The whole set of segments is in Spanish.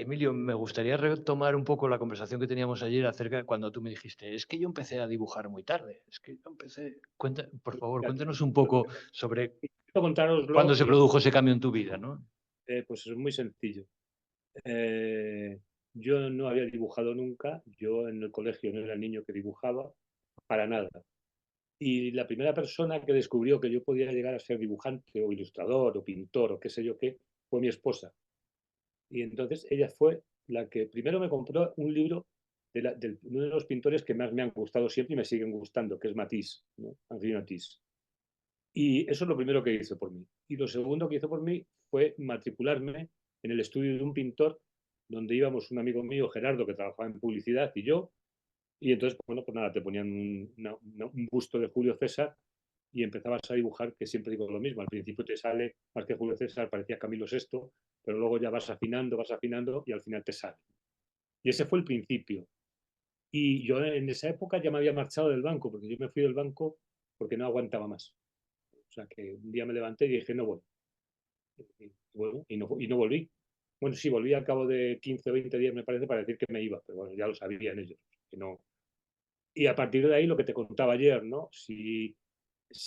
Emilio, me gustaría retomar un poco la conversación que teníamos ayer acerca de cuando tú me dijiste, es que yo empecé a dibujar muy tarde, es que yo empecé, por favor, Mira, cuéntanos un poco sobre quiero contároslo cuándo se y produjo ese cambio en tu vida, ¿no? pues es muy sencillo. Eh, yo no había dibujado nunca, yo en el colegio no era el niño que dibujaba, para nada. Y la primera persona que descubrió que yo podía llegar a ser dibujante o ilustrador o pintor o qué sé yo qué, fue mi esposa. Y entonces ella fue la que primero me compró un libro de uno de los pintores que más me han gustado siempre y me siguen gustando, que es Matisse, ¿no? Henri Matisse. Y eso es lo primero que hizo por mí. Y lo segundo que hizo por mí fue matricularme en el estudio de un pintor donde íbamos un amigo mío, Gerardo, que trabajaba en publicidad, y yo. Y entonces, bueno, pues nada, te ponían un busto de Julio César y empezabas a dibujar, que siempre digo lo mismo. Al principio te sale más que Julio César, parecía Camilo Sexto, pero luego ya vas afinando y al final te sale. Y ese fue el principio. Y yo en esa época ya me había marchado del banco, porque yo me fui del banco porque no aguantaba más. O sea, que un día me levanté y dije, no voy. Y, bueno, y no volví. Bueno, sí, volví al cabo de 15 o 20 días, me parece, para decir que me iba, pero bueno, ya lo sabían ellos. Que no. Y a partir de ahí, lo que te contaba ayer, ¿no? Si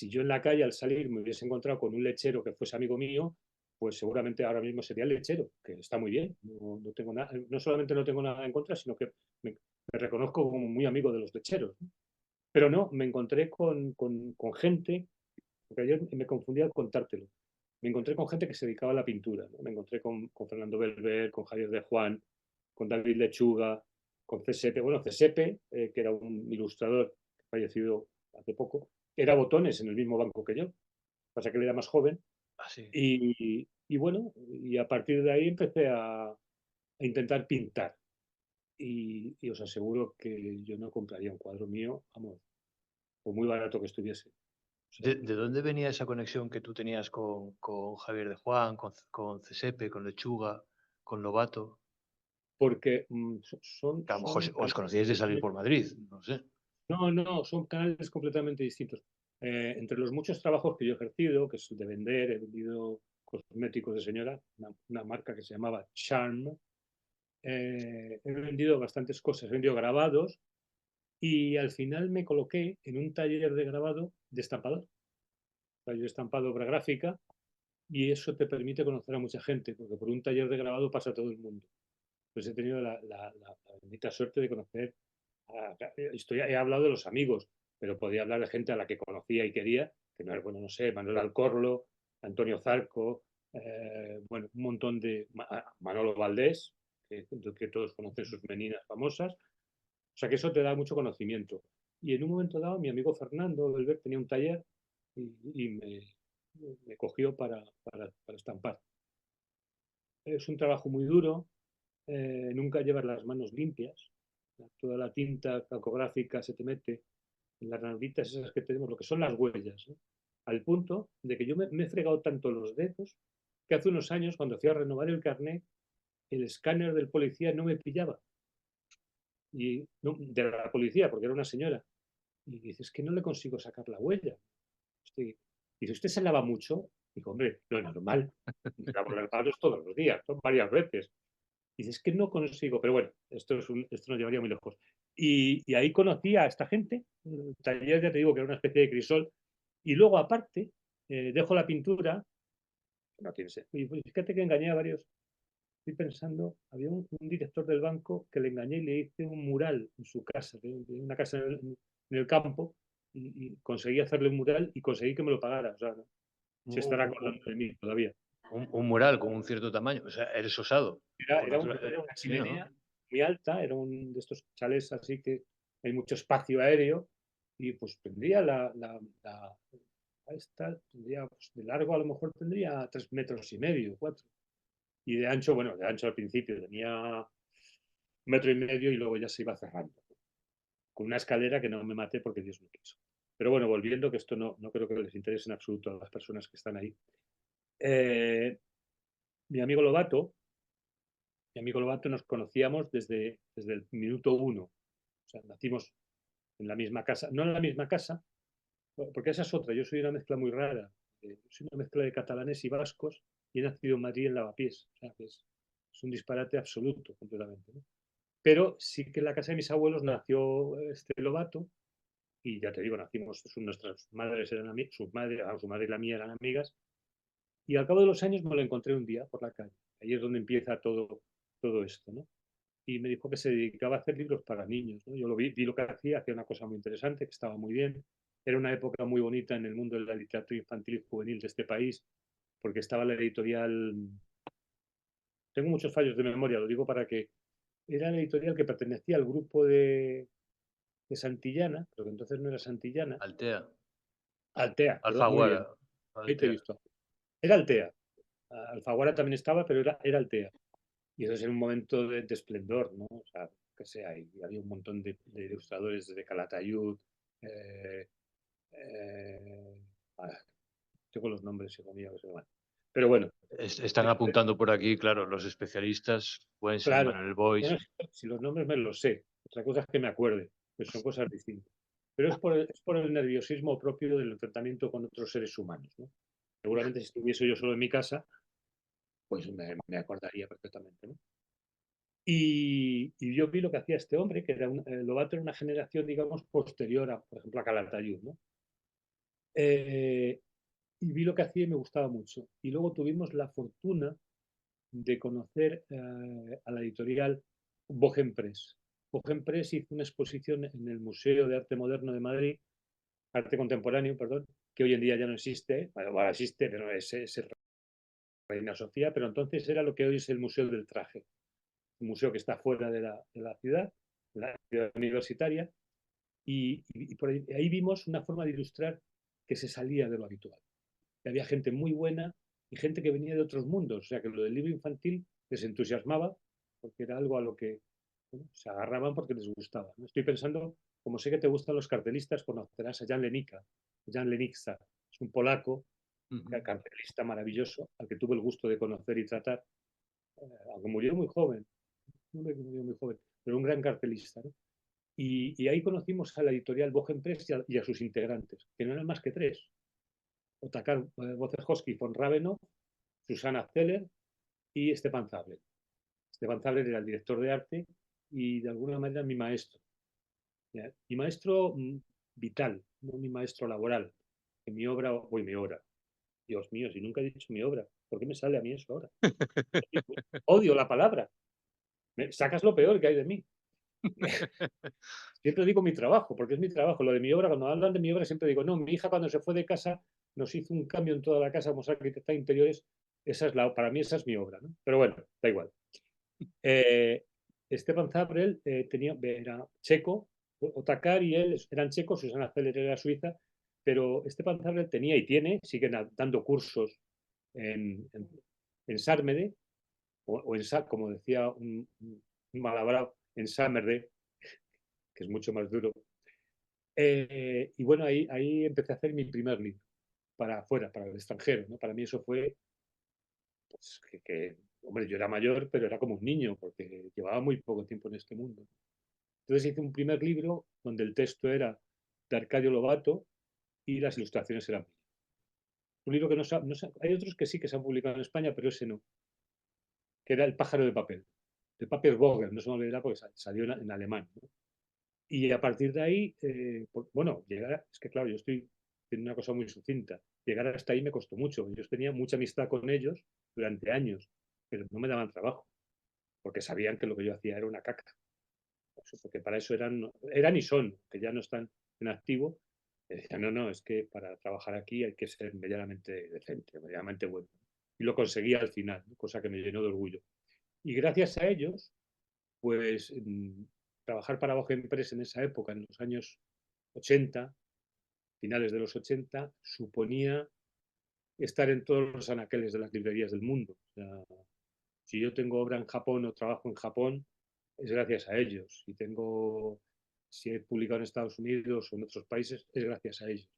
yo en la calle al salir me hubiese encontrado con un lechero que fuese amigo mío, pues seguramente ahora mismo sería el lechero, que está muy bien. No tengo nada, no solamente no tengo nada en contra, sino que me reconozco como muy amigo de los lecheros, ¿no? Pero no, me encontré con gente, porque ayer me confundí al contártelo. Me encontré con gente que se dedicaba a la pintura, ¿no? Me encontré con Fernando Belver, con Javier de Juan, con David Lechuga, con Cesepe. Bueno, Cesepe, que era un ilustrador fallecido hace poco, era botones en el mismo banco que yo. Pasa que él era más joven. Así. Y bueno, y a partir de ahí empecé a intentar pintar. Y os aseguro que yo no compraría un cuadro mío, vamos, por muy barato que estuviese. O sea, ¿De dónde venía esa conexión que tú tenías con Javier de Juan, con Cesepe, con Lechuga, con Lobato? porque Que a lo mejor son os conocíais de salir por Madrid, no sé. no, no, son canales completamente distintos. Entre los muchos trabajos que yo he ejercido, que es de vender, he vendido cosméticos de señora, una marca que se llamaba Charm, he vendido bastantes cosas, he vendido grabados y al final me coloqué en un taller de grabado de estampador, taller de estampado obra gráfica, y eso te permite conocer a mucha gente, porque por un taller de grabado pasa todo el mundo. Pues he tenido la bendita suerte de conocer, he hablado de los amigos, pero podía hablar de gente a la que conocía y quería, que no, bueno, no sé, Manuel Alcorlo, Antonio Zarco, bueno, un montón de, Manolo Valdés, que todos conocen sus meninas famosas, o sea que eso te da mucho conocimiento. Y en un momento dado, mi amigo Fernando Belver tenía un taller y me cogió para estampar. Es un trabajo muy duro, nunca llevas las manos limpias, toda la tinta calcográfica se te mete en las ranuritas esas que tenemos, lo que son las huellas, ¿no? Al punto de que yo me he fregado tanto los dedos que hace unos años, cuando fui a renovar el carnet, el escáner del policía no me pillaba. Y, no, de la policía, porque era una señora. Y dices que no le consigo sacar la huella. Dice, ¿usted se lava mucho? Digo, hombre, lo normal. Me lavo las manos todos los días, son varias veces. Dices que no consigo, pero bueno, esto nos llevaría muy lejos. Y ahí conocí a esta gente, el taller, ya te digo que era una especie de crisol, y luego aparte, dejo la pintura, no tiene sentido. Y pues, fíjate que engañé a varios, estoy pensando, había un director del banco que le engañé y le hice un mural en su casa, de una casa en el campo, y conseguí hacerle un mural y conseguí que me lo pagara. O sea, Un, se estará un- acordando de mí todavía. un mural con un cierto tamaño, o sea, eres osado, por Era una sí, ¿no? chimenea muy alta, era un de estos chalés así que hay mucho espacio aéreo y pues tendría esta, tendría pues, de largo a lo mejor tendría 3,5 metros, 4. Y de ancho, bueno, de ancho al principio tenía 1,5 metros y luego ya se iba cerrando. Con una escalera que no me maté porque Dios no quiso. Pero bueno, volviendo, que esto no creo que les interese en absoluto a las personas que están ahí. Eh, mi amigo Lobato, nos conocíamos desde el minuto uno. O sea, nacimos en la misma casa, no en la misma casa, porque esa es otra, yo soy una mezcla muy rara, soy una mezcla de catalanes y vascos y he nacido en Madrid en Lavapiés, o sea, que es Es un disparate absoluto, completamente, ¿no? Pero sí que en la casa de mis abuelos nació este Lobato, y ya te digo, nacimos, nuestras madres eran amigas, su madre y la mía eran amigas, y al cabo de los años me lo encontré un día por la calle. Ahí es donde empieza todo esto, ¿no? Y me dijo que se dedicaba a hacer libros para niños, ¿no? Yo lo vi lo que hacía una cosa muy interesante, que estaba muy bien. Era una época muy bonita en el mundo de la literatura infantil y juvenil de este país, porque estaba la editorial. Tengo muchos fallos de memoria, lo digo para que. Era la editorial que pertenecía al grupo de Santillana, pero que entonces no era Santillana. Altea, Altea, perdón, muy Alfaguara, bien. Ahí te he Altea. visto. Era Altea. Alfaguara también estaba, pero era Altea. Y eso es en un momento de esplendor, ¿no? O sea, que sé, había un montón de ilustradores desde Calatayud. eh, eh, ah, tengo los nombres, hijo mío, que se me van. Pero bueno, Están apuntando por aquí, claro, los especialistas, Wensen, claro, Manuel Boix. bueno, si los nombres me los sé, otra cosa es que me acuerde, que son cosas distintas. Pero es por el nerviosismo propio del enfrentamiento con otros seres humanos, ¿no? Seguramente si estuviese yo solo en mi casa, pues me acordaría perfectamente, ¿no? Y yo vi lo que hacía este hombre, que era Lobato era una generación, digamos, posterior a, por ejemplo, a Calatayud, ¿no? Eh, y vi lo que hacía y me gustaba mucho. Y luego tuvimos la fortuna de conocer a la editorial Bogen Press. Bogen Press hizo una exposición en el Museo de Arte Moderno de Madrid, Arte Contemporáneo, perdón, que hoy en día ya no existe, bueno, existe, pero es Reina Sofía, pero entonces era lo que hoy es el Museo del Traje, un museo que está fuera de la ciudad universitaria, y por ahí vimos una forma de ilustrar que se salía de lo habitual. Y había gente muy buena y gente que venía de otros mundos, o sea que lo del libro infantil les entusiasmaba porque era algo a lo que bueno, se agarraban porque les gustaba, ¿no? Estoy pensando, como sé que te gustan los cartelistas, conocerás a Jan Lenica. Jan Lenica es un polaco, cartelista maravilloso, al que tuve el gusto de conocer y tratar, aunque murió muy joven, no murió muy joven, pero un gran cartelista, ¿no? Y ahí conocimos a la editorial Bogen Press y a sus integrantes, que no eran más que tres. Otakar Wojciechowski von Ravenov, Susana Zeller y Stefan Zabel. Stefan Zabel era el director de arte y de alguna manera mi maestro. ¿Ya? Mi maestro vital, no mi maestro laboral. Que mi obra. Dios mío, si nunca he dicho mi obra, ¿por qué me sale a mí eso ahora? Odio la palabra. Sacas lo peor que hay de mí. Siempre digo mi trabajo, porque es mi trabajo. Lo de mi obra, cuando hablan de mi obra, siempre digo, no, mi hija cuando se fue de casa nos hizo un cambio en toda la casa como arquitecta de interiores. Para mí esa es mi obra, ¿no? Pero bueno, da igual. Esteban Zabrel era checo, Otakar y él eran checos, Susana Zeller era suiza, pero Esteban Zabrel tenía y tiene, siguen dando cursos en Sarmede, como decía un malabrado, en Samerde, que es mucho más duro. Y bueno, ahí empecé a hacer mi primer libro para afuera, para el extranjero, ¿no? Para mí eso fue, pues, hombre, yo era mayor, pero era como un niño, porque llevaba muy poco tiempo en este mundo. Entonces hice un primer libro donde el texto era de Arcadio Lobato y las ilustraciones eran mías. Un libro que hay otros que sí que se han publicado en España, pero ese no, que era El pájaro de papel, de Papiervogel, no se me olvidará porque salió en alemán, ¿no? Y a partir de ahí, bueno, es que claro, yo estoy en una cosa muy sucinta. Llegar hasta ahí me costó mucho. Yo tenía mucha amistad con ellos durante años, pero no me daban trabajo, porque sabían que lo que yo hacía era una caca. Porque para eso eran y son, que ya no están en activo. Decían, no, no, es que para trabajar aquí hay que ser medianamente decente, medianamente bueno. Y lo conseguí al final, cosa que me llenó de orgullo. Y gracias a ellos, pues trabajar para Vogue Empress en esa época, en los años 80, finales de los 80, suponía estar en todos los anaqueles de las librerías del mundo. O sea, si yo tengo obra en Japón o trabajo en Japón, es gracias a ellos. Si he publicado en Estados Unidos o en otros países, es gracias a ellos.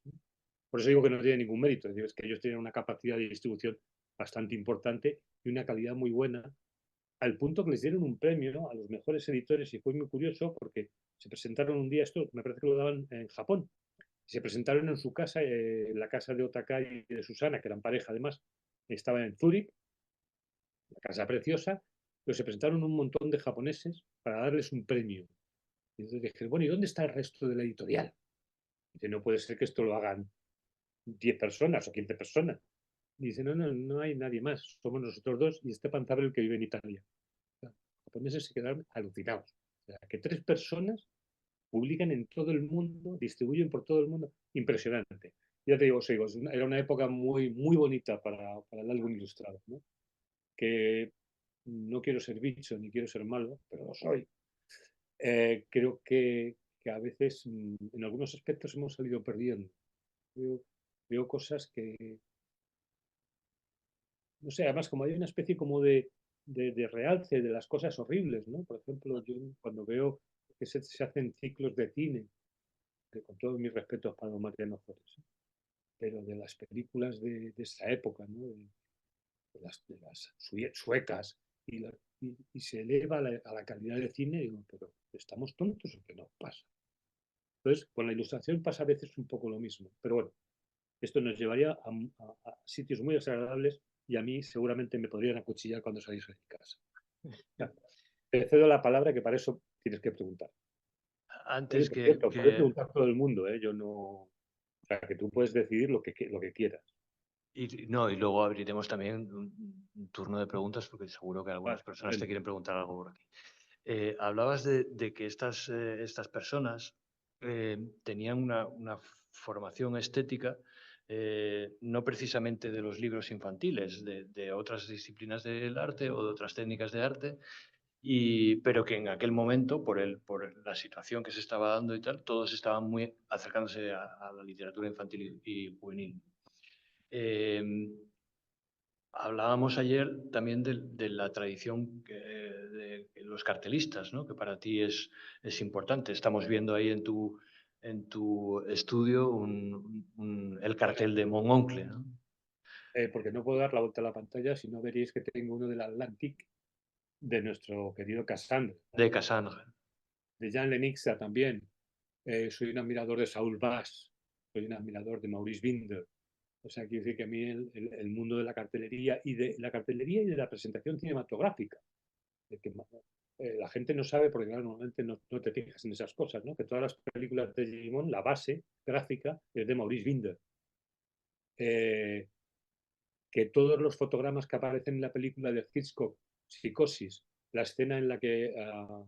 Por eso digo que no tiene ningún mérito. Es que ellos tienen una capacidad de distribución bastante importante y una calidad muy buena, al punto que les dieron un premio, ¿no?, a los mejores editores, y fue muy curioso porque se presentaron un día, esto me parece que lo daban en Japón, se presentaron en su casa, en la casa de Otaka y de Susana, que eran pareja además, estaba en Zúrich, la casa preciosa, pero se presentaron un montón de japoneses para darles un premio. Y entonces dije, bueno, ¿y dónde está el resto de la editorial? Dice, no puede ser que esto lo hagan 10 personas o 15 personas. Y dice, no, no, no hay nadie más, somos nosotros dos y este Pantabel que vive en Italia. Los japoneses se quedaron alucinados. O sea, que 3 personas publican en todo el mundo, distribuyen por todo el mundo. Impresionante. Ya te digo, era una época muy, muy bonita para el álbum ilustrado, ¿no? Que no quiero ser bicho ni quiero ser malo, pero lo soy. Creo que a veces en algunos aspectos hemos salido perdiendo. Veo, veo cosas que, no sé, además como hay una especie como de realce de las cosas horribles, ¿no? Por ejemplo, yo cuando veo que se hacen ciclos de cine, que con todos mis respetos para Mariano Flores, pero de las películas de esa época, ¿no? De las suecas, y se eleva a la calidad de cine, y digo, pero ¿estamos tontos o qué nos pasa? Entonces, con la ilustración pasa a veces un poco lo mismo, pero bueno, esto nos llevaría a sitios muy desagradables y a mí seguramente me podrían acuchillar cuando salís de casa. Ya, te cedo la palabra que para eso tienes que preguntar. Oye, Antes por cierto, puede que preguntar todo el mundo, ¿eh? Yo no. O sea, que tú puedes decidir lo que quieras. y no, y luego abriremos también un turno de preguntas, porque seguro que Vale, algunas personas te estupendo. quieren preguntar algo por aquí. Hablabas de que estas personas tenían una formación estética, no precisamente de los libros infantiles, de otras disciplinas del arte o de otras técnicas de arte, pero que en aquel momento, por la situación que se estaba dando y tal, todos estaban muy acercándose a la literatura infantil y juvenil. Eh, Hablábamos ayer también de la tradición de los cartelistas, ¿no? Que para ti es importante. Estamos viendo ahí en tu estudio el cartel de Mon Oncle, ¿no? Porque no puedo dar la vuelta a la pantalla si no veréis que tengo uno del Atlantic de nuestro querido Cassandre, De Cassandre. de Jean Lenixa también. Soy un admirador de Saul Bass, soy un admirador de Maurice Binder. O sea, quiero decir que a mí el mundo de la cartelería y de la presentación cinematográfica, de que la gente no sabe, porque claro, normalmente no te fijas en esas cosas, ¿no? Que todas las películas de Digimon, la base gráfica es de Maurice Binder. Eh, que todos los fotogramas que aparecen en la película de Hitchcock, Psicosis, la escena en la que a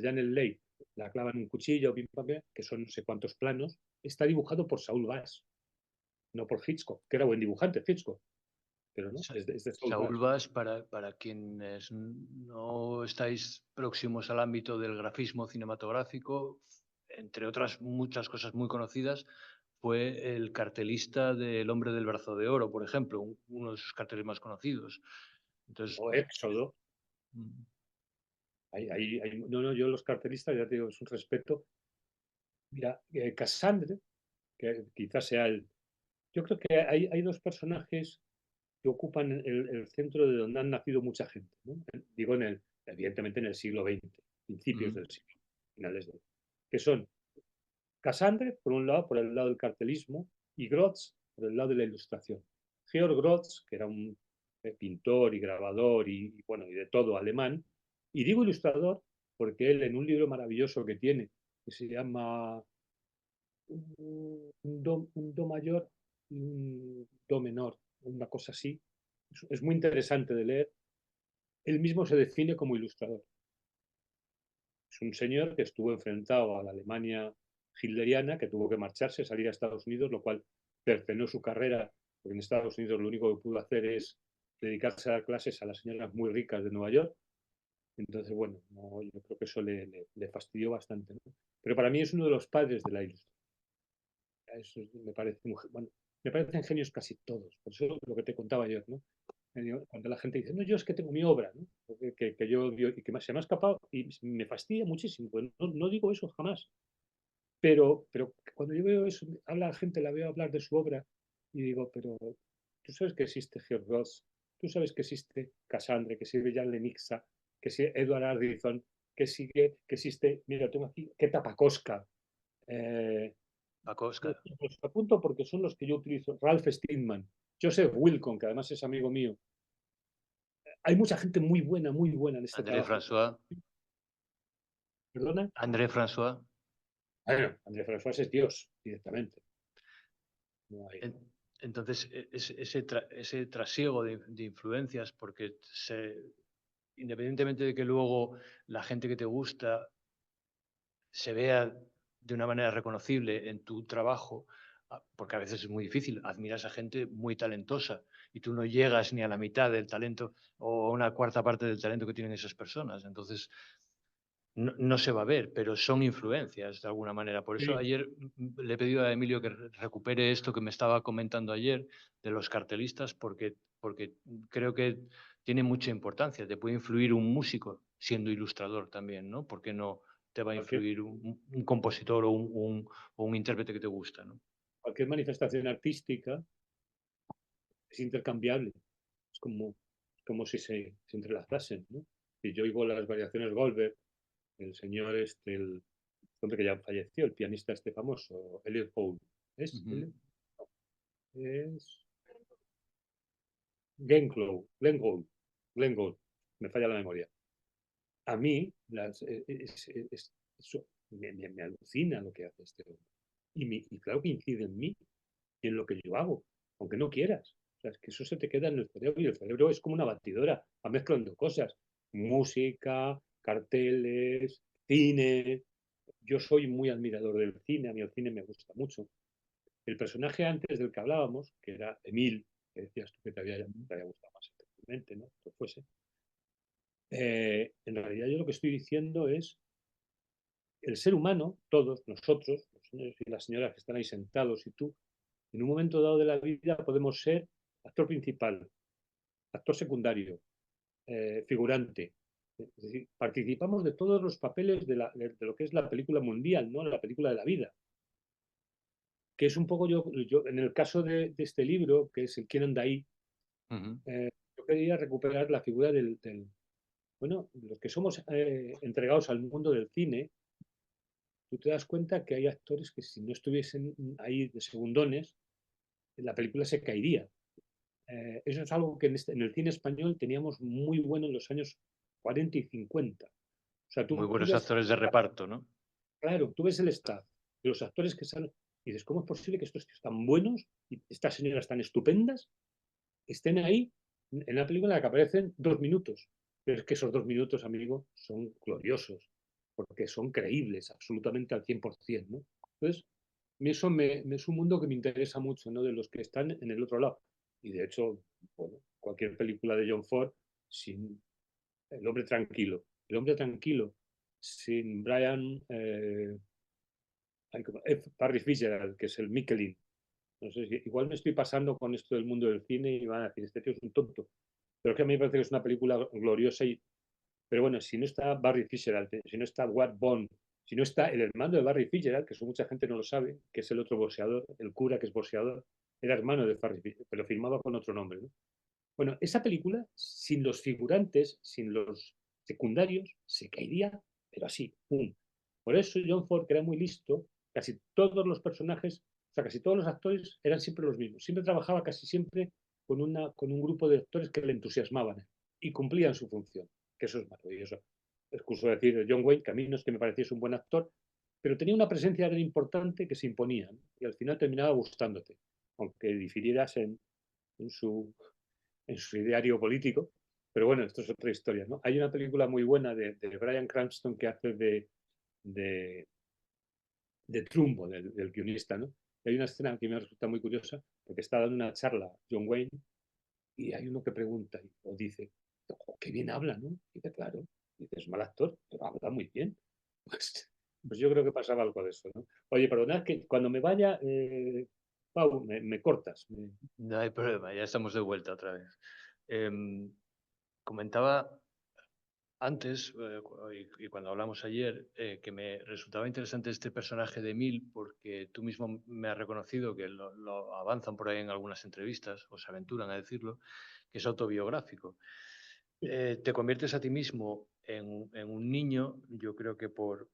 Janet Leigh la clavan un cuchillo, que son no sé cuántos planos, está dibujado por Saul Bass, no por Hitchcock, que era buen dibujante Hitchcock, pero no, es de Saul Saúl Bass. Bas, para quienes no estáis próximos al ámbito del grafismo cinematográfico, entre otras muchas cosas muy conocidas, fue el cartelista del Hombre del Brazo de Oro, por ejemplo, uno de sus carteles más conocidos. Entonces, O Éxodo. mm, No, no, yo los cartelistas, ya te digo, es un respeto. Mira, Cassandre, que quizás sea el. Yo creo que hay dos personajes que ocupan el centro de donde han nacido mucha gente, ¿no? Digo, evidentemente en el siglo XX, principios mm, del siglo, finales de, que son Cassandre, por un lado, por el lado del cartelismo, y Grotz, por el lado de la ilustración. Georg Grotz, que era un pintor y grabador bueno, y de todo alemán, y digo ilustrador porque él en un libro maravilloso que tiene, que se llama un do mayor y un do menor, una cosa así. Es muy interesante de leer. Él mismo se define como ilustrador. Es un señor que estuvo enfrentado a la Alemania hitleriana, que tuvo que marcharse, salir a Estados Unidos, lo cual cercenó su carrera, porque en Estados Unidos lo único que pudo hacer es dedicarse a dar clases a las señoras muy ricas de Nueva York. Entonces, bueno, no, yo creo que eso le fastidió bastante, ¿no? Pero para mí es uno de los padres de la ilustración. Eso me parece bueno, me parecen genios casi todos. Por eso lo que te contaba ayer, ¿no? Cuando la gente dice, no, yo es que tengo mi obra, ¿no? Que yo y que se me ha escapado y me fastidia muchísimo. Pues no digo eso jamás. Pero cuando yo veo eso, habla la gente, la veo hablar de su obra y digo, pero tú sabes que existe Georg Ross, tú sabes que existe Cassandre, que existe Jan Lenixa, que existe Edward Ardison, que existe, mira, tengo aquí, Keta Pakoska, Paco Oscar. los apunto porque son los que yo utilizo. Ralph Steedman, Joseph Wilcon, que además es amigo mío. hay mucha gente muy buena en este André trabajo. François. ¿Perdona? André François. Bueno, André François es Dios, directamente. No hay. Entonces, ese trasiego de influencias, porque independientemente de que luego la gente que te gusta se vea de una manera reconocible en tu trabajo, porque a veces es muy difícil, admiras a gente muy talentosa y tú no llegas ni a la mitad del talento o a una cuarta parte del talento que tienen esas personas. Entonces, no se va a ver, pero son influencias de alguna manera. Por eso Sí, ayer le he pedido a Emilio que recupere esto que me estaba comentando ayer de los cartelistas, porque creo que tiene mucha importancia. Te puede influir un músico siendo ilustrador también, ¿no? ¿Por qué no te va a cualquier, influir un compositor o un intérprete que te gusta, ¿no? cualquier manifestación artística es intercambiable. Es como si se entrelazasen, ¿no? Si yo oigo las variaciones Goldberg, el señor el hombre que ya falleció, el pianista este famoso, Elliot Gould. ¿Es? Ujú. Elliot? Es Glenn Gould. Glenn Gould. Glenn Gould. Me falla la memoria. A mí eso me alucina lo que hace este hombre. Y claro que incide en mí y en lo que yo hago, aunque no quieras. O sea, es que eso se te queda en el cerebro y el cerebro es como una batidora, va mezclando cosas, música, carteles, cine. Yo soy muy admirador del cine, a mí el cine me gusta mucho. El personaje antes del que hablábamos, que era Emil, que decías tú que te había gustado más anteriormente, ¿no? Que fuese. En realidad yo lo que estoy diciendo es el ser humano, todos nosotros, los señores y las señoras que están ahí sentados y tú, en un momento dado de la vida podemos ser actor principal, actor secundario, figurante. Es decir, participamos de todos los papeles de lo que es la película mundial, ¿no? La película de la vida. Que es un poco yo en el caso de este libro, que es el Quién anda ahí, Ujú. yo quería recuperar la figura bueno, los que somos entregados al mundo del cine, tú te das cuenta que hay actores que si no estuviesen ahí de segundones, la película se caería. Eso es algo que en el cine español teníamos muy bueno en los años 40 y 50. O sea, Muy tú buenos ves, actores de reparto, ¿no? claro, tú ves el staff de los actores que salen y dices, ¿cómo es posible que estos tíos tan buenos y estas señoras tan estupendas estén ahí en la película en la que aparecen 2 minutos? Pero es que esos 2 minutos, amigo, son gloriosos, porque son creíbles absolutamente al 100%, ¿no? Entonces, eso es un mundo que me interesa mucho, ¿no? De los que están en el otro lado. Y de hecho, bueno, cualquier película de John Ford, sin El hombre tranquilo. El hombre tranquilo, sin Brian, Barry Fitzgerald, que es el Michelin. No sé si, igual me estoy pasando con esto del mundo del cine y van a decir, este tío es un tonto. Pero es que a mí me parece que es una película gloriosa. Pero bueno, si no está Barry Fitzgerald, si no está Ward Bond, si no está el hermano de Barry Fitzgerald, que eso mucha gente no lo sabe, que es el otro boxeador, el cura que es boxeador, era hermano de Barry Fitzgerald, pero firmaba con otro nombre, ¿no? Bueno, esa película, sin los figurantes, sin los secundarios, se caería, pero así, ¡pum! Por eso John Ford, que era muy listo, casi todos los personajes, o sea, casi todos los actores eran siempre los mismos. Siempre trabajaba casi siempre con un grupo de actores que le entusiasmaban y cumplían su función, que eso es maravilloso. Excuso decir John Wayne, que a mí no es que me pareciese un buen actor, pero tenía una presencia tan importante que se imponía, ¿no? Y al final terminaba gustándote, aunque difirieras en su ideario político. Pero bueno, esto es otra historia, ¿no? Hay una película muy buena de Bryan Cranston que hace de, de Trumbo, del guionista, ¿no? Y hay una escena que me resulta muy curiosa, porque está dando una charla John Wayne y hay uno que pregunta o dice, oh, qué bien habla, ¿no? Y dice, claro, y dice, es mal actor, pero habla muy bien. Pues yo creo que pasaba algo de eso, ¿no? Oye, perdonad que cuando me vaya, Pau, me cortas. No hay problema, ya estamos de vuelta otra vez. Comentaba antes, y cuando hablamos ayer, que me resultaba interesante este personaje de Emil, porque tú mismo me has reconocido que lo avanzan por ahí en algunas entrevistas, o se aventuran a decirlo, que es autobiográfico. Te conviertes a ti mismo en un niño, yo creo que por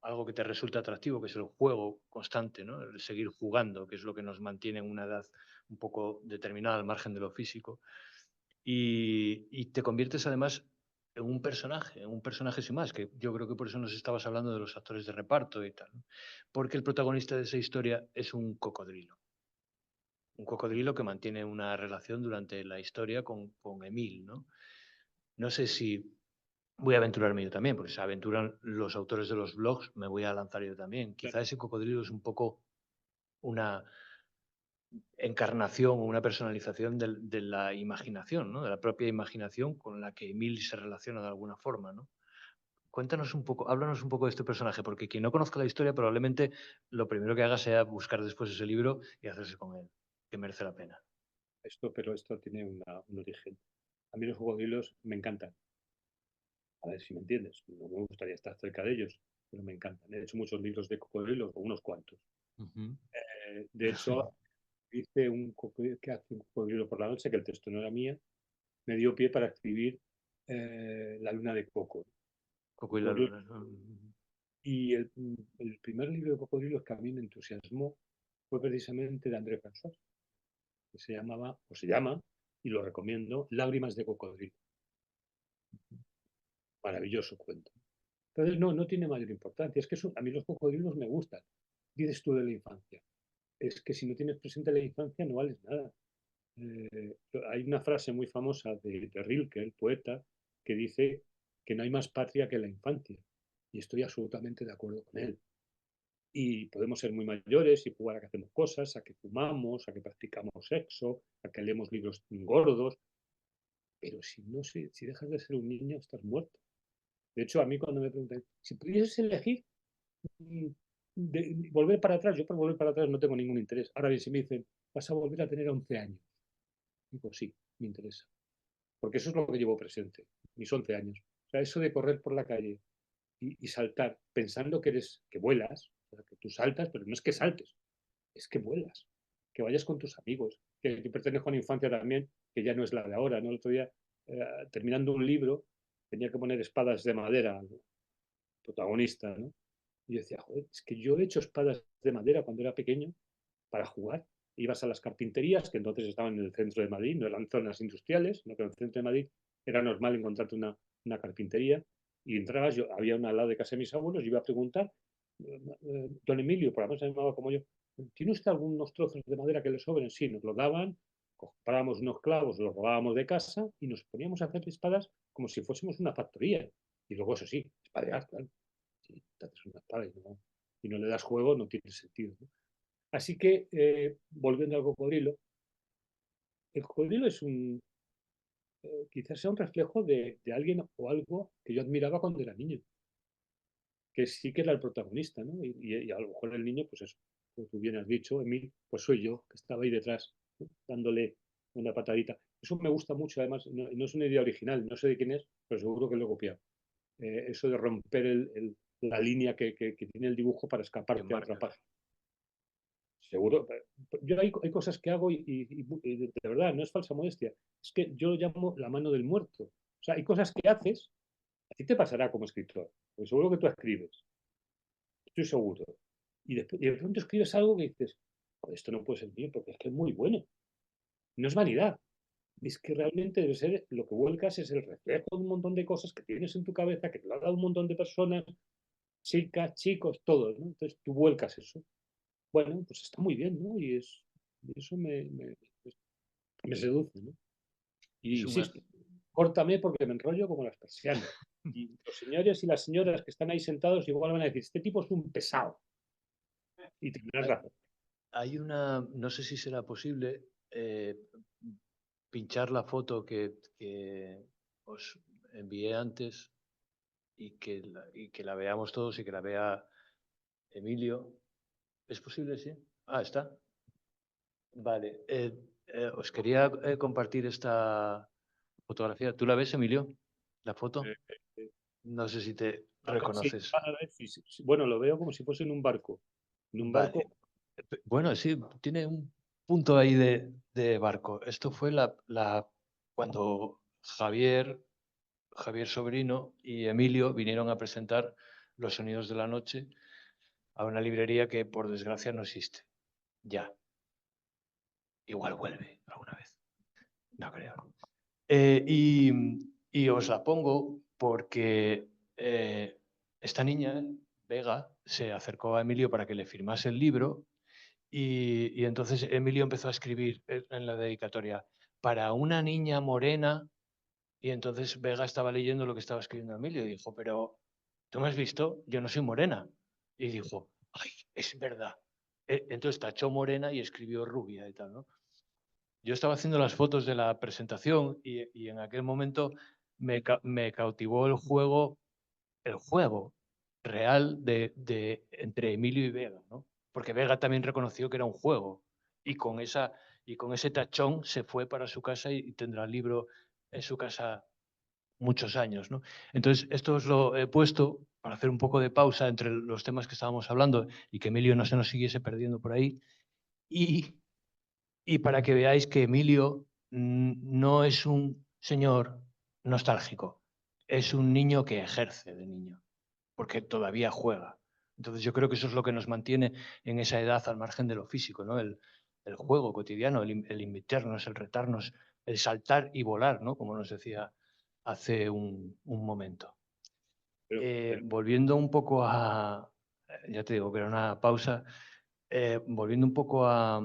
algo que te resulta atractivo, que es el juego constante, ¿no? El seguir jugando, que es lo que nos mantiene en una edad un poco determinada al margen de lo físico. y te conviertes además en un personaje sin más, que yo creo que por eso nos estabas hablando de los actores de reparto y tal, ¿no? Porque el protagonista de esa historia es un cocodrilo que mantiene una relación durante la historia con Emil, ¿no? No sé si voy a aventurarme yo también, porque se aventuran los autores de los blogs, me voy a lanzar yo también. Quizá ese cocodrilo es un poco una encarnación o una personalización de la imaginación, ¿no? De la propia imaginación con la que Emil se relaciona de alguna forma, ¿no? Cuéntanos un poco, háblanos un poco de este personaje, porque quien no conozca la historia probablemente lo primero que haga sea buscar después ese libro y hacerse con él, que merece la pena. Pero esto tiene un origen. A mí los cocodrilos me encantan. A ver si me entiendes. No me gustaría estar cerca de ellos, pero me encantan. He hecho muchos libros de cocodrilos, o unos cuantos. Ujú. De hecho, hice un cocodrilo que hace un cocodrilo por la noche, que el texto no era mía, me dio pie para escribir La luna de Coco. Coco y la Cocodrilo. luna, ¿no? Y el primer libro de cocodrilos que a mí me entusiasmó fue precisamente de André François, que se llamaba, o se llama, y lo recomiendo, Lágrimas de cocodrilo. Maravilloso cuento. Entonces, no tiene mayor importancia. Es que a mí los cocodrilos me gustan. Dices tú de la infancia. Es que si no tienes presente la infancia no vales nada. Eh, Hay una frase muy famosa de Rilke, el poeta, que dice que no hay más patria que la infancia. Y estoy absolutamente de acuerdo con él. Y podemos ser muy mayores y jugar a que hacemos cosas, a que fumamos, a que practicamos sexo, a que leemos libros gordos, pero si dejas de ser un niño, estás muerto. De hecho, a mí cuando me preguntan, si pudieses elegir mm, volver para atrás, yo por volver para atrás no tengo ningún interés. Ahora bien, si me dicen, vas a volver a tener 11 años, digo, sí, me interesa. Porque eso es lo que llevo presente, mis 11 años. O sea, eso de correr por la calle y saltar pensando que vuelas, o sea, que tú saltas, pero no es que saltes, es que vuelas, que vayas con tus amigos, que pertenezco a una infancia también, que ya no es la de ahora, ¿no? El otro día, terminando un libro, tenía que poner espadas de madera al protagonista, ¿no? Y yo decía, joder, es que yo he hecho espadas de madera cuando era pequeño para jugar. Ibas a las carpinterías, que entonces estaban en el centro de Madrid, no eran zonas industriales, no, pero en el centro de Madrid era normal encontrarte una carpintería y entrabas, había una al lado de casa de mis abuelos, y iba a preguntar, don Emilio, por lo menos se llamaba como yo, ¿tiene usted algunos trozos de madera que le sobren? Sí, nos lo daban, comprábamos unos clavos, los robábamos de casa y nos poníamos a hacer espadas como si fuésemos una factoría. Y luego, eso sí, espadear, claro. Si te haces una espada y no le das juego, no tiene sentido, ¿no? Así que, volviendo al cocodrilo, el cocodrilo es quizás sea un reflejo de alguien o algo que yo admiraba cuando era niño, que sí que era el protagonista, ¿no? Y a lo mejor el niño, pues eso, como tú bien has dicho, Emil, pues soy yo, que estaba ahí detrás, ¿no? Dándole una patadita. Eso me gusta mucho, además, no es una idea original, no sé de quién es, pero seguro que lo he copiado. Eso de romper la línea que tiene el dibujo para Que escaparte a otra marca. página. Seguro. Yo hay cosas que hago y de verdad, no es falsa modestia. Es que yo lo llamo la mano del muerto. O sea, hay cosas que haces, a ti te pasará como escritor, porque seguro que tú escribes, estoy seguro. Y de pronto escribes algo que dices, "Joder, esto no puede ser mío porque es que es muy bueno". No es vanidad, es que realmente debe ser lo que vuelcas, es el reflejo de un montón de cosas que tienes en tu cabeza, que te lo ha dado un montón de personas, chicas, chicos, todos, ¿no? Entonces tú vuelcas eso. Bueno, pues está muy bien, ¿no? Y eso me seduce, ¿no? Y Es un, insisto, córtame porque me enrollo como las persianas. Y los señores y las señoras que están ahí sentados igual van a decir, este tipo es un pesado. Y tendrás hay, razón. hay una, no sé si será posible pinchar la foto que os envié antes y que la veamos todos y que la vea Emilio. ¿Es posible, sí? Ah, está. Vale. Os quería compartir esta fotografía. ¿Tú la ves, Emilio? ¿La foto? Eh, eh, No sé si te sí, reconoces. a ver, bueno, lo veo como si fuese en un barco. En un Vale. barco, Bueno, sí, tiene un punto ahí de barco. Esto fue cuando Javier Sobrino y Emilio vinieron a presentar Los Sonidos de la Noche a una librería que por desgracia no existe. Ya. Igual vuelve alguna vez. No creo. Y os la pongo porque esta niña, Vega, se acercó a Emilio para que le firmase el libro y entonces Emilio empezó a escribir en la dedicatoria, para una niña morena, y entonces Vega estaba leyendo lo que estaba escribiendo Emilio y dijo, pero ¿tú me has visto? Yo no soy morena. Y dijo, ay, es verdad. Entonces tachó morena y escribió rubia y tal, ¿no? Yo estaba haciendo las fotos de la presentación y en aquel momento me cautivó el juego real entre Emilio y Vega, ¿no? Porque Vega también reconoció que era un juego y con ese tachón se fue para su casa y tendrá el libro en su casa muchos años, ¿no? Entonces, esto os lo he puesto para hacer un poco de pausa entre los temas que estábamos hablando y que Emilio no se nos siguiese perdiendo por ahí. Y, y para que veáis que Emilio no es un señor nostálgico, es un niño que ejerce de niño, porque todavía juega. Entonces yo creo que eso es lo que nos mantiene en esa edad al margen de lo físico, ¿no? El juego cotidiano, el invitarnos, el retarnos, el saltar y volar, ¿no? Como nos decía hace un momento. Pero, Volviendo un poco ya te digo que era una pausa, volviendo un poco a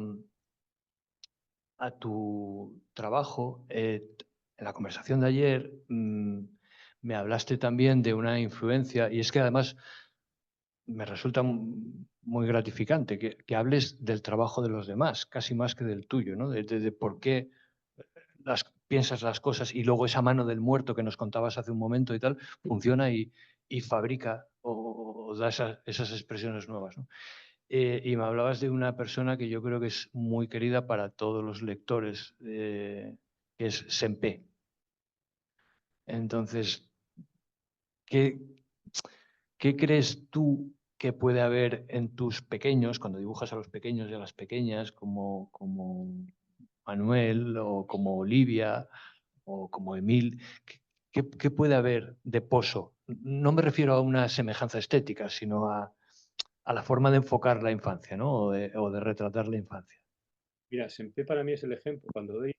tu trabajo, en la conversación de ayer me hablaste también de una influencia, y es que además me resulta muy gratificante que hables del trabajo de los demás, casi más que del tuyo, ¿no? De por qué piensas las cosas y luego esa mano del muerto que nos contabas hace un momento y tal, funciona y fabrica o da esas expresiones nuevas, ¿no? Y me hablabas de una persona que yo creo que es muy querida para todos los lectores, que es Sempé. Entonces, ¿qué, ¿qué crees tú que puede haber en tus pequeños, cuando dibujas a los pequeños y a las pequeñas, como Manuel o como Olivia o como Emil? ¿Qué puede haber de pozo? No me refiero a una semejanza estética, sino a la forma de enfocar la infancia, ¿no? O de retratar la infancia. mira, Sempe para mí es el ejemplo. Cuando doy,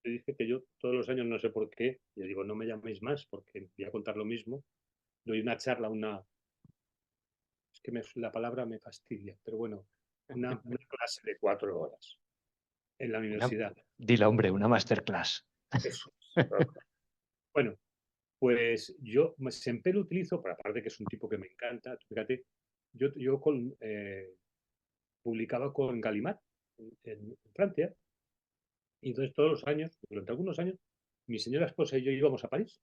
te dije que yo todos los años, no sé por qué, y digo, no me llaméis más porque voy a contar lo mismo, doy una charla, es que la palabra me fastidia, pero bueno, una clase de 4 horas en la Una, universidad. dile, hombre, una masterclass. Eso es. Bueno, pues yo siempre lo utilizo, por aparte que es un tipo que me encanta, fíjate, yo publicaba con Gallimard en Francia, y entonces todos los años, durante algunos años, mi señora esposa y yo íbamos a París.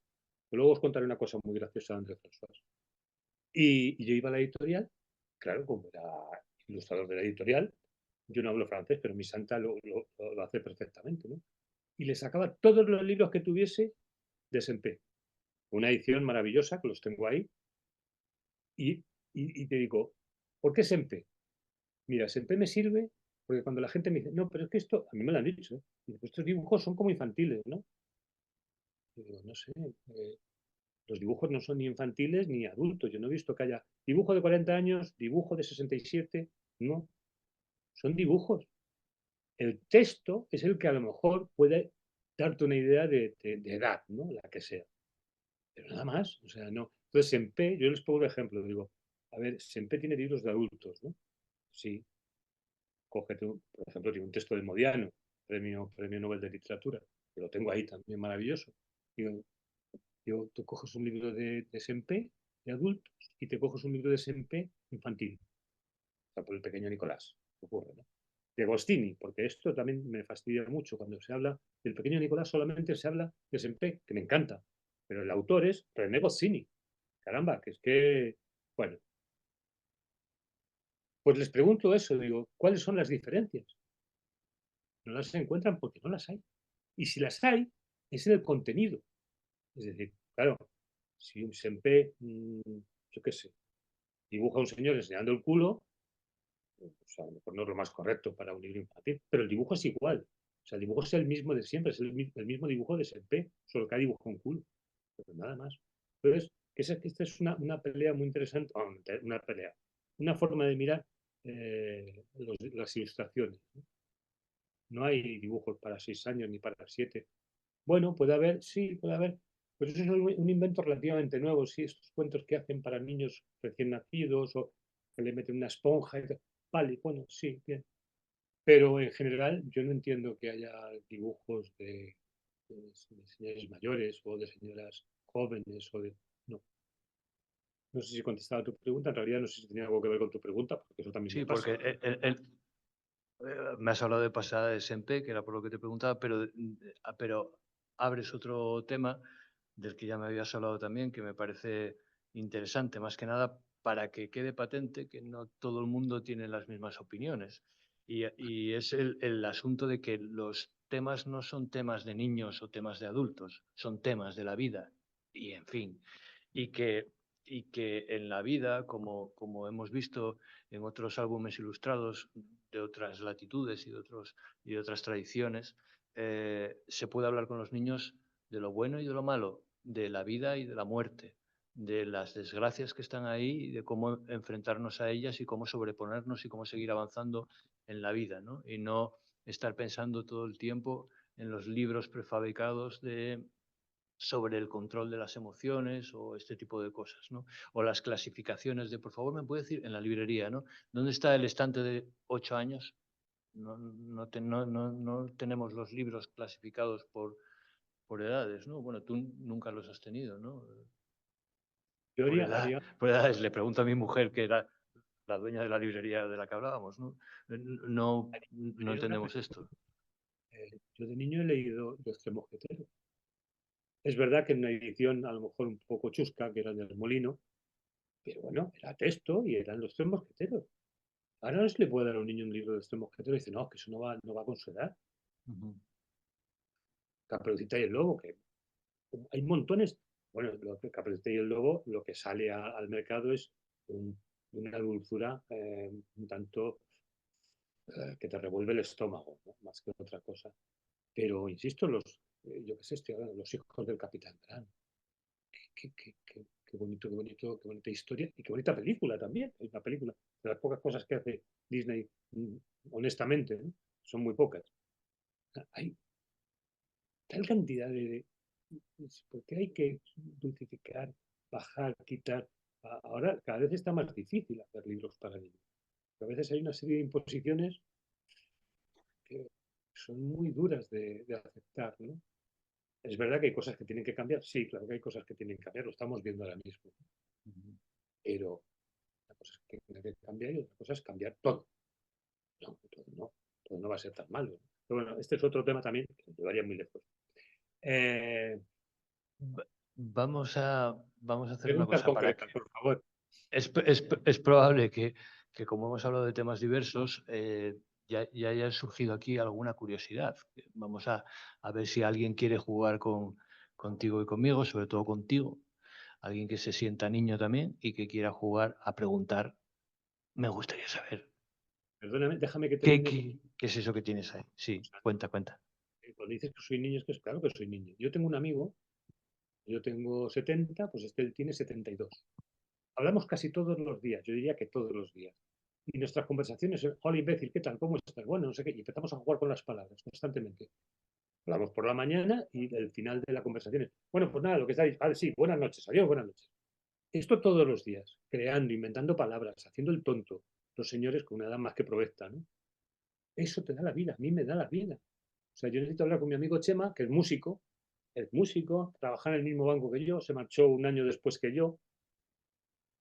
Luego os contaré una cosa muy graciosa de André François. Y yo iba a la editorial, claro, como era ilustrador de la editorial, yo no hablo francés, pero mi santa lo hace perfectamente, ¿no? Y le sacaba todos los libros que tuviese de Sempé. Una edición maravillosa, que los tengo ahí, y te digo, ¿por qué Sempé? Mira, Sempé me sirve porque cuando la gente me dice, no, pero es que esto, a mí me lo han dicho, pues estos dibujos son como infantiles, ¿no? Y digo, no sé, los dibujos no son ni infantiles ni adultos. Yo no he visto que haya dibujo de 40 años, dibujo de 67, no, son dibujos. El texto es el que a lo mejor puede darte una idea de edad, ¿no? La que sea. Pero nada más, o sea, no. Entonces, Sempe, yo les pongo un ejemplo, digo, a ver, Sempe tiene libros de adultos, ¿no? Sí, cógete, por ejemplo, tiene un texto de Modiano, premio Nobel de Literatura, que lo tengo ahí también maravilloso. Digo, tú coges un libro de Sempe, de adultos, y te coges un libro de Sempe infantil, o sea, por el pequeño Nicolás, ocurre, ¿no? De Agostini, porque esto también me fastidia mucho. Cuando se habla del pequeño Nicolás, solamente se habla de Sempe, que me encanta, pero el autor es René Goscinny. Caramba, que es que, bueno, pues les pregunto eso, digo, ¿cuáles son las diferencias? No las encuentran porque no las hay. Y si las hay, es en el contenido. Es decir, claro, si un Sempe, yo qué sé, dibuja a un señor enseñando el culo, pues a lo mejor no es lo más correcto para un libro infantil, pero el dibujo es igual. O sea, el dibujo es el mismo de siempre, es el mismo dibujo de Sempe, solo que ha dibujado un culo, pero nada más. Entonces, esta es una pelea muy interesante, una pelea, una forma de mirar las ilustraciones. ¿No? No hay dibujos para 6 años ni para 7. Bueno, puede haber, sí, puede haber, pero eso es un invento relativamente nuevo, sí, estos cuentos que hacen para niños recién nacidos o que le meten una esponja y tal. Vale, bueno, sí, bien. Pero en general yo no entiendo que haya dibujos de señores mayores o de señoras jóvenes o de... No, no sé si contestaba tu pregunta, en realidad no sé si tenía algo que ver con tu pregunta, porque eso también Sí, me pasa. porque me has hablado de pasada de Senpe, que era por lo que te preguntaba, pero abres otro tema del que ya me habías hablado también, que me parece interesante, más que nada para que quede patente que no todo el mundo tiene las mismas opiniones. Y es el asunto de que los temas no son temas de niños o temas de adultos, son temas de la vida. Y en fin, y que, y que en la vida, como hemos visto en otros álbumes ilustrados de otras latitudes y de otras tradiciones, se puede hablar con los niños de lo bueno y de lo malo, de la vida y de la muerte, de las desgracias que están ahí y de cómo enfrentarnos a ellas y cómo sobreponernos y cómo seguir avanzando en la vida, ¿no? Y no estar pensando todo el tiempo en los libros prefabricados sobre el control de las emociones o este tipo de cosas, ¿no? O las clasificaciones de, por favor, ¿me puede decir? En la librería, ¿no? ¿Dónde está el estante de 8 años? No tenemos los libros clasificados por edades, ¿no? Bueno, tú nunca los has tenido, ¿no? Yo haría, Por edades, le pregunto a mi mujer, que era la dueña de la librería de la que hablábamos, ¿no? No haría una entendemos precisión. esto. Yo de niño he leído Los Tres Mosqueteros. Es verdad que en una edición a lo mejor un poco chusca, que era del Molino, pero bueno, era texto y eran Los Tres Mosqueteros. Ahora no se le puede dar a un niño un libro de Los Tres Mosqueteros y dice, no, que eso no va con su edad. Ujú. Caperucita y el Lobo, que hay montones. Bueno, lo que Caperucita y el Lobo, lo que sale al mercado es una dulzura un tanto que te revuelve el estómago, ¿no? Más que otra cosa. Pero insisto, yo qué sé, estoy hablando, los hijos del Capitán Gran. Qué bonito, qué bonito, qué bonita historia y qué bonita película también. Es una película de las pocas cosas que hace Disney, honestamente, ¿no? Son muy pocas. Hay tal cantidad ¿por qué hay que dulcificar, bajar, quitar? Ahora cada vez está más difícil hacer libros para niños. A veces hay una serie de imposiciones que son muy duras de aceptar, ¿no? Es verdad que hay cosas que tienen que cambiar, sí, claro que hay cosas que tienen que cambiar, lo estamos viendo ahora mismo, pero una cosa es que tiene que cambiar y otra cosa es cambiar todo. No, todo no va a ser tan malo, ¿no? Pero bueno, este es otro tema también que nos llevaría muy lejos. Eh, Va- vamos a hacer una Preguntas cosa para concretas, por favor. Es probable que, como hemos hablado de temas diversos, ya haya surgido aquí alguna curiosidad. Vamos a ver si alguien quiere jugar contigo y conmigo, sobre todo contigo. Alguien que se sienta niño también y que quiera jugar a preguntar. Me gustaría saber, Perdóname, déjame que te ¿qué, cuente. qué, qué es eso que tienes ahí? Sí, cuenta, cuenta. Cuando dices que soy niño, es que es claro que soy niño. Yo tengo un amigo, yo tengo 70, pues él tiene 72. Hablamos casi todos los días, yo diría que todos los días. Y nuestras conversaciones, hola imbécil, ¿qué tal? ¿Cómo estás? Bueno, no sé qué, y empezamos a jugar con las palabras constantemente. Hablamos por la mañana y el final de la conversación es, bueno, pues nada, lo que estáis, vale, sí, buenas noches, adiós, buenas noches. Esto todos los días, creando, inventando palabras, haciendo el tonto, los señores con una edad más que provecta, ¿no? Eso te da la vida, a mí me da la vida. O sea, yo necesito hablar con mi amigo Chema, que es músico, trabaja en el mismo banco que yo, se marchó un año después que yo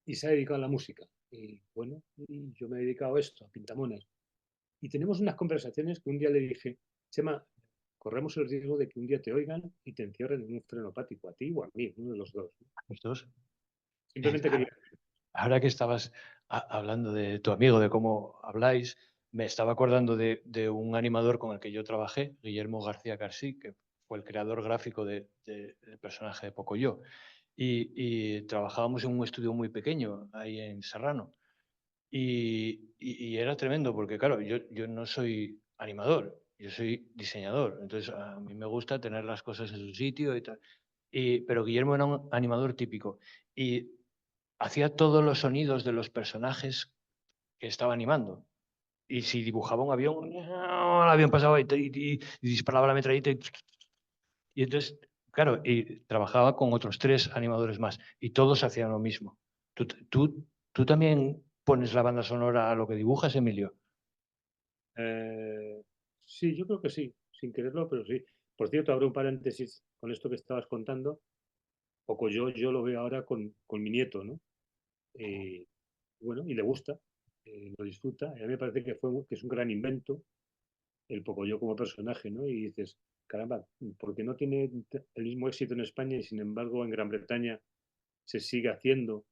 y se ha dedicado a la música. Y bueno, y yo me he dedicado a esto, a pintamonas. Y tenemos unas conversaciones que un día le dije, Chema, corremos el riesgo de que un día te oigan y te encierren en un frenopático, a ti o a mí, uno de los dos, ¿no? Los dos. Simplemente quería... Ahora que estabas hablando de tu amigo, de cómo habláis, me estaba acordando de un animador con el que yo trabajé, Guillermo García Carsí, que fue el creador gráfico del personaje de Pocoyo. Y trabajábamos en un estudio muy pequeño, ahí en Serrano. Y era tremendo, porque claro, yo no soy animador, yo soy diseñador. Entonces a mí me gusta tener las cosas en su sitio y tal. Pero Guillermo era un animador típico. Y hacía todos los sonidos de los personajes que estaba animando. Y si dibujaba un avión, el avión pasaba y disparaba la metralleta. Y entonces, claro, y trabajaba con otros 3 animadores más y todos hacían lo mismo. ¿Tú también pones la banda sonora a lo que dibujas, Emilio? Eh, sí, yo creo que sí, sin quererlo, pero sí. Por cierto, abro un paréntesis con esto que estabas contando. Poco yo lo veo ahora con mi nieto, ¿no? Eh, bueno, y le gusta, lo disfruta. Y a mí me parece que es un gran invento el Pocoyo como personaje, ¿no? Y dices, caramba, ¿por qué no tiene el mismo éxito en España y sin embargo en Gran Bretaña se sigue haciendo?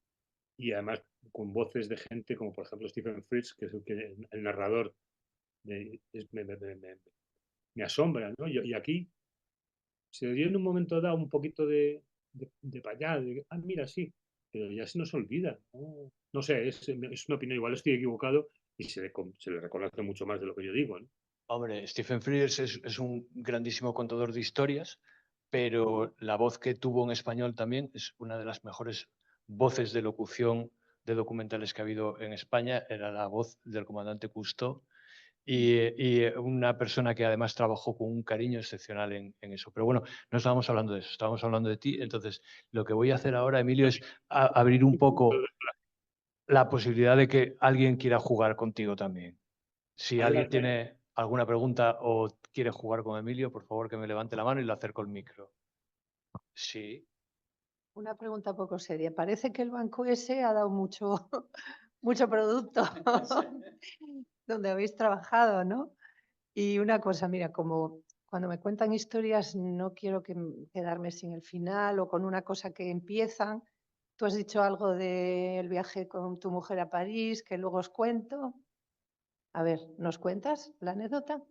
Y además con voces de gente como por ejemplo Stephen Fritz, que es el narrador, me asombra, ¿no? Y aquí se dio en un momento dado un poquito de para allá, mira, sí, pero ya se nos olvida, ¿no? No sé, es una opinión, igual estoy equivocado y se le reconoce mucho más de lo que yo digo, ¿no? Hombre, Stephen Frears es un grandísimo contador de historias, pero la voz que tuvo en español también es una de las mejores voces de locución de documentales que ha habido en España. Era la voz del comandante Cousteau y una persona que además trabajó con un cariño excepcional en eso. Pero bueno, no estábamos hablando de eso, estábamos hablando de ti. Entonces, lo que voy a hacer ahora, Emilio, es abrir un poco la posibilidad de que alguien quiera jugar contigo también. Si alguien Adelante. tiene alguna pregunta o quiere jugar con Emilio, por favor que me levante la mano y le acerco el micro. Sí. Una pregunta poco seria. Parece que el banco ese ha dado mucho, mucho producto donde habéis trabajado, ¿no? Y una cosa, mira, como cuando me cuentan historias no quiero quedarme sin el final o con una cosa que empiezan. Tú has dicho algo del viaje con tu mujer a París, que luego os cuento. A ver, ¿nos cuentas la anécdota?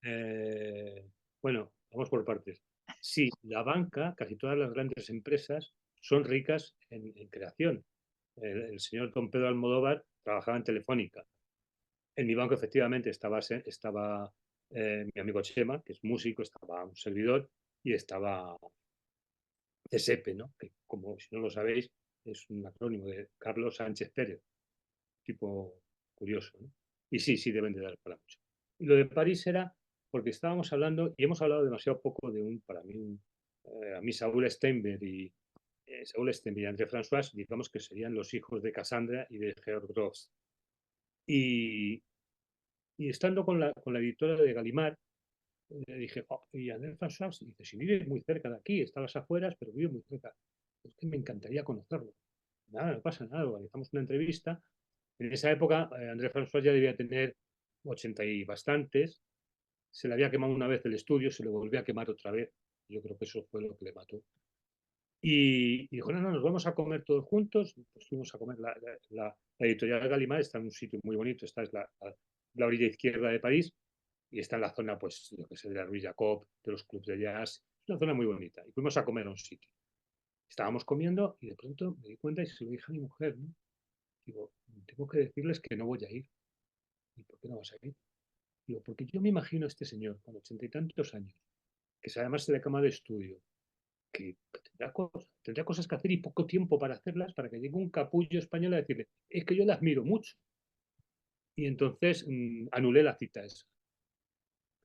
Eh, bueno, vamos por partes. Sí, la banca, casi todas las grandes empresas son ricas en creación. El señor don Pedro Almodóvar trabajaba en Telefónica. En mi banco efectivamente estaba mi amigo Chema, que es músico, estaba un servidor y estaba CSEPE, ¿no? Que como si no lo sabéis, es un acrónimo de Carlos Sánchez Pérez, tipo curioso, ¿no? Y sí, sí, deben de dar para mucho. Y lo de París era porque estábamos hablando, y hemos hablado demasiado poco de para mí, a mí Saúl Steinberg y André François, digamos que serían los hijos de Cassandra y de Georg Gross. Y, y estando con la editora de Gallimard, le dije, "Oh, y André François", dice, si vive muy cerca de aquí, está a las afueras, pero vive muy cerca. Es que me encantaría conocerlo. Nada, no pasa nada, organizamos una entrevista. En esa época, André François ya debía tener 80 y bastantes. Se le había quemado una vez el estudio, se le volvió a quemar otra vez. Yo creo que eso fue lo que le mató. Y dijo, no, no, nos vamos a comer todos juntos. Pues fuimos a comer. La editorial Gallimard está en un sitio muy bonito. Esta es la orilla izquierda de París y está en la zona, pues, lo que sé, de la Rue Jacob, de los clubs de jazz. Es una zona muy bonita. Y fuimos a comer a un sitio. Estábamos comiendo y de pronto me di cuenta y se lo dije a mi mujer, ¿no? Digo, tengo que decirles que no voy a ir. ¿Y por qué no vas a ir? Digo, porque yo me imagino a este señor con 80 y tantos años, que además se le cama de estudio, que tendrá cosas que hacer y poco tiempo para hacerlas, para que llegue un capullo español a decirle, es que yo le admiro mucho. Y entonces anulé la cita esa.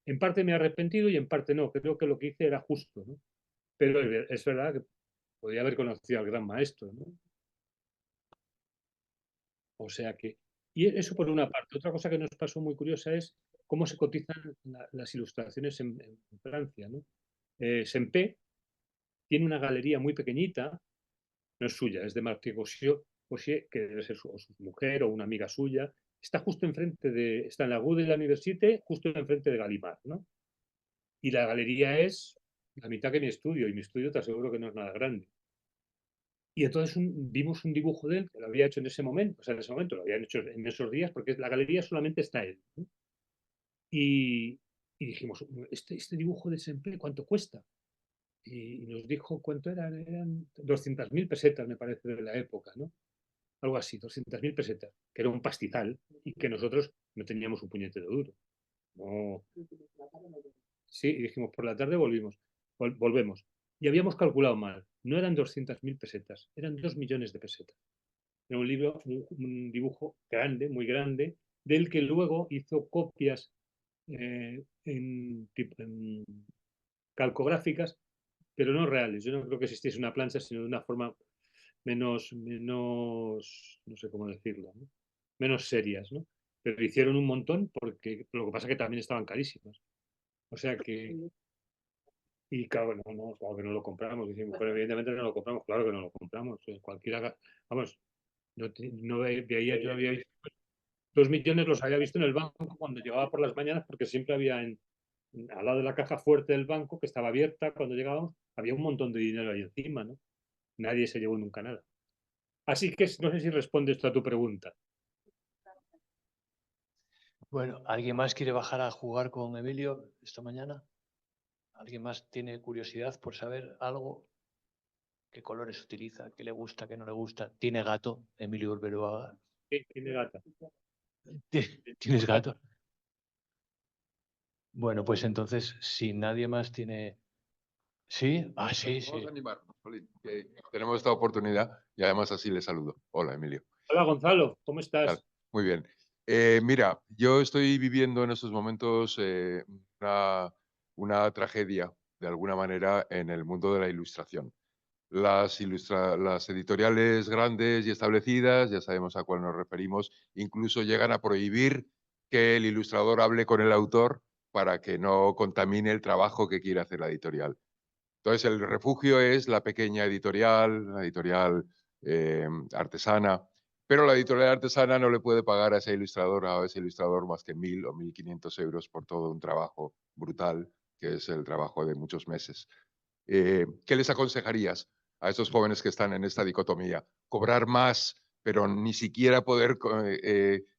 En parte me he arrepentido y en parte no. Creo que lo que hice era justo, ¿no? Pero es verdad que podría haber conocido al gran maestro, ¿no? O sea que, y eso por una parte. Otra cosa que nos pasó muy curiosa es cómo se cotizan las ilustraciones en Francia, ¿no? Sempé tiene una galería muy pequeñita, no es suya, es de Martí Gaucher, que debe ser su mujer o una amiga suya. Está justo enfrente está en la Rue de la Université, justo enfrente de Gallimard, ¿no? Y la galería es la mitad que mi estudio, y mi estudio te aseguro que no es nada grande. Y entonces vimos un dibujo de él, que lo había hecho en ese momento, o sea, en ese momento lo habían hecho en esos días, porque la galería solamente está él, ¿no? Y, y dijimos, este dibujo de Semple, ¿cuánto cuesta? Y nos dijo cuánto eran 200.000 pesetas, me parece, de la época, ¿no? Algo así, 200.000 pesetas, que era un pastizal y que nosotros no teníamos un puñetero duro. No. Sí, y dijimos, por la tarde volvemos. Y habíamos calculado mal, no eran 200.000 pesetas, eran 2 millones de pesetas. Era un libro, un dibujo grande, muy grande, del que luego hizo copias en calcográficas pero no reales. Yo no creo que existiese una plancha, sino de una forma menos, no sé cómo decirlo, ¿no? Menos serias, ¿no? Pero hicieron un montón porque lo que pasa es que también estaban carísimas. O sea que, y claro, claro que no lo compramos. Decimos, pero evidentemente no lo compramos, claro que no lo compramos. Cualquiera, vamos, no veía, yo había visto 2 millones, los había visto en el banco cuando llegaba por las mañanas, porque siempre había al lado de la caja fuerte del banco, que estaba abierta cuando llegábamos, había un montón de dinero ahí encima, ¿no? Nadie se llevó nunca nada. Así que no sé si responde esto a tu pregunta. Bueno, ¿alguien más quiere bajar a jugar con Emilio esta mañana? ¿Alguien más tiene curiosidad por saber algo? ¿Qué colores utiliza? ¿Qué le gusta? ¿Qué no le gusta? ¿Tiene gato, Emilio Urberuaga? Sí, tiene gata. ¿Tienes gato? Bueno, pues entonces, si nadie más tiene... ¿Sí? Ah, sí, sí. Vamos a animarnos, Jolín, que tenemos esta oportunidad y además así le saludo. Hola, Emilio. Hola, Gonzalo, ¿cómo ¿Qué estás? tal? Muy bien. Mira, yo estoy viviendo en estos momentos una tragedia, de alguna manera, en el mundo de la ilustración. Las editoriales grandes y establecidas, ya sabemos a cuál nos referimos, incluso llegan a prohibir que el ilustrador hable con el autor para que no contamine el trabajo que quiere hacer la editorial. Entonces, el refugio es la pequeña editorial, la editorial artesana, pero la editorial artesana no le puede pagar a ese ilustrador o a ese ilustrador más que 1.000 o 1.500 euros por todo un trabajo brutal, que es el trabajo de muchos meses. ¿Qué les aconsejarías a estos jóvenes que están en esta dicotomía? ¿Cobrar más, pero ni siquiera poder